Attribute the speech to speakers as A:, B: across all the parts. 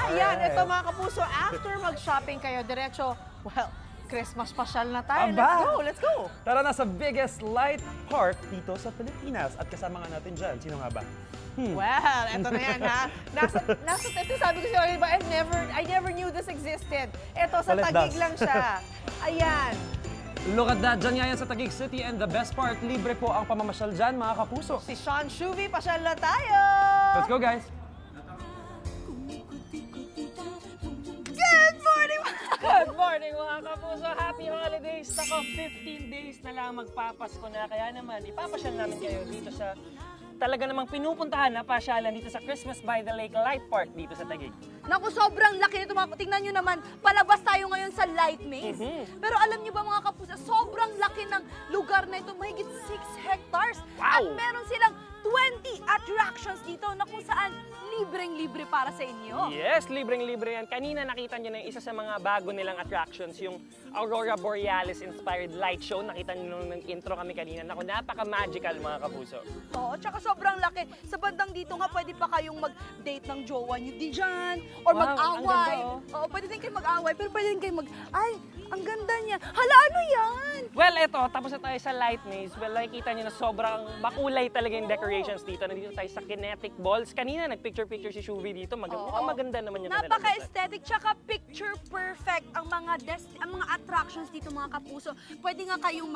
A: Ayan, ito mga kapuso, after mag-shopping kayo, diretso, well, Christmas pasyal na tayo.
B: Aba!
A: Let's go!
B: Tara na sa biggest light park dito sa Pilipinas. At kasama nga natin dyan, sino nga ba?
A: Well, eto na yan ha. Ito sabi ko siya, diba, I never knew this existed. Ito, sa
B: Palit
A: Taguig
B: das.
A: lang siya. Ayan.
B: Look at that, dyan nga yan sa Taguig City. And the best part, libre po ang pamamasyal dyan, mga kapuso.
A: Si Sean Shuvi, pasyal na tayo!
B: Let's go, guys!
A: Good morning!
C: Good morning mga kapuso! Happy holidays! Nako, 15 days na lang magpapasko na. Kaya naman, ipapasyal namin kayo dito sa talaga namang pinupuntahan na pasyalan dito sa Christmas by the Lake Light Park dito sa Taguig.
D: Naku, sobrang laki nito. Tingnan nyo naman, palabas tayo ngayon sa Light Maze. Pero alam nyo ba mga kapuso, sobrang laki ng lugar na ito, mahigit 6 hectares. At
C: Wow!
D: meron silang 20 attractions dito na kung saan libreng-libre para sa inyo.
C: Yes, libreng-libre yan. Kanina nakita nyo na yung isa sa mga bago nilang attractions, yung Aurora Borealis Inspired Light Show. Nakita nyo nung intro kami kanina. Naku, napaka-magical mga kapuso.
D: Oo, tsaka sobrang laki. Sa bandang dito nga, pwede pa kayong mag-date ng jowa nyo di dyan. Or
C: Wow,
D: mag-away.
C: ang ganda,
D: Oo, pwede din kayo mag-away. Pero pwede din kayo ay, ang ganda niya. Hala, ano yan?
C: Well, eto, tapos na tayo sa Light Maze. Well, nakikita nyo na sobrang makulay talaga yung decorations dito. Nandito tayo sa Kinetic Balls. Kanina, nagpicture-picture si Shuvi dito. Mukhang maganda naman yung pinalabas.
D: Napaka-aesthetic, tsaka picture perfect ang mga attractions dito mga kapuso. Pwede nga kayong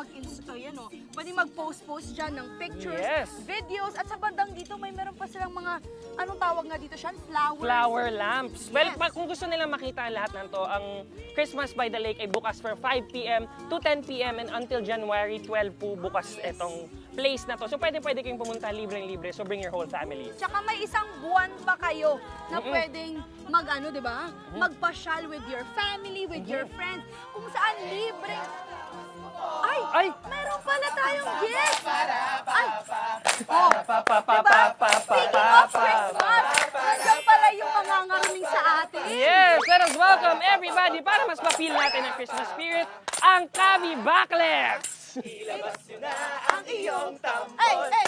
D: pwede mag-post dyan ng pictures,
C: Yes.
D: videos, at sa bandang dito meron pa silang mga, anong tawag nga dito siya?
C: Flower lamps. Well,
D: Yes.
C: kung gusto nilang makita ang lahat ng to, ang Christmas by the Lake ay bukas from 5 p.m. to 10 p.m. and until January 12 po bukas itong place na to. So pwede kayong pumunta libreng-libre. So bring your whole family.
D: Tsaka may isang buwan pa kayo na pwedeng di ba? Magpasyal with your family, with your friends, kung saan libre. Ay! Meron pala tayong gift! Ay! Oh! Diba? Speaking of Christmas, nandiyan pala yung mga ngaruning sa atin.
C: Yes! Let us welcome everybody para mas ma-feel natin ang Christmas spirit, ang Kabi Backlets!
D: Ilabas nyo na ang iyong tambol. Ay!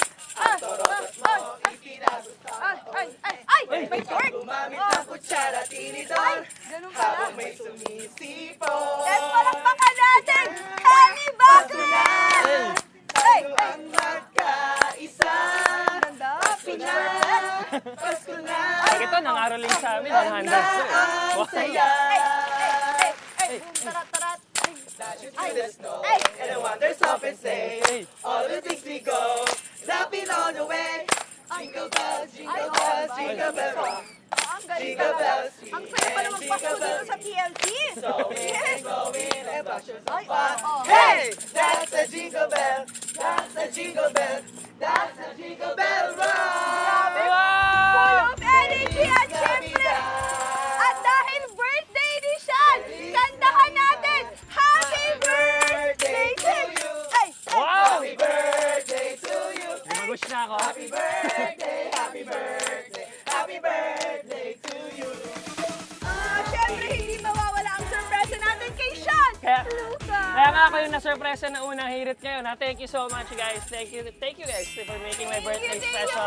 D: May torque!
E: Gumamit ng kutsara at tinidor
D: Ganun pala.
E: habang may sumisipon.
D: Let's palakpakan natin! Happy Backlets! Ay!
E: Ang magkaisa.
D: Ganda! Picture!
E: Pasko na.
C: Ito, nangaroling sa amin. Ang handles ko eh.
E: Ang saya.
D: Tarat!
E: Dashing through the snow and the wonders of and say all the things we go laughing on the way. Jingle bells, jingle bells, jingle bells rock.
D: Ang galing
E: Jingle
D: talaga.
E: bells,
D: Ang saya pala magpasko dito sa TLC.
E: Yes. Going and bushers of
D: Ay,
E: fun.
D: oh.
E: Hey, that's a jingle bell. That's a jingle bell. That's a jingle bell rock.
D: Full of energy at syempre. At dahil birthday edition, kantahan natin, Happy Birthday to you! Ay!
C: Wow!
E: Happy birthday to you.
C: Gumagush na ako.
E: Happy birthday, happy birthday, happy birthday to you.
D: Syempre, hindi mawawala ang surpresa natin kay Sean! Luca!
C: Kaya nga ako yung na-surpresa na unang hirit ngayon. Thank you so much, guys. Thank you guys for making my birthday special.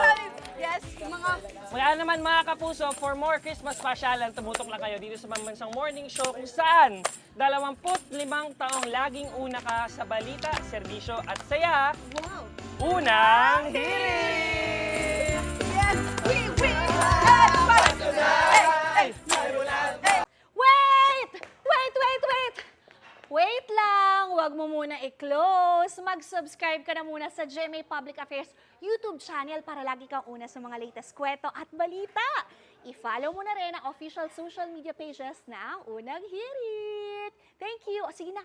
D: Yes, mga...
C: Kaya naman mga kapuso, for more Christmas pasyalan, tumutok lang kayo dito sa Pambansang Morning Show kung saan 25 taong laging una ka sa balita, serbisyo at saya.
D: Wow!
C: Unang hirit!
D: Yes, we will! Yes, para! Hey! Wait lang! Huwag mo muna i-close. Mag-subscribe ka na muna sa GMA Public Affairs YouTube channel para lagi kang una sa mga latest kwento at balita. I-follow mo na rin ang official social media pages ng Unang Hirit. Thank you. O sige na.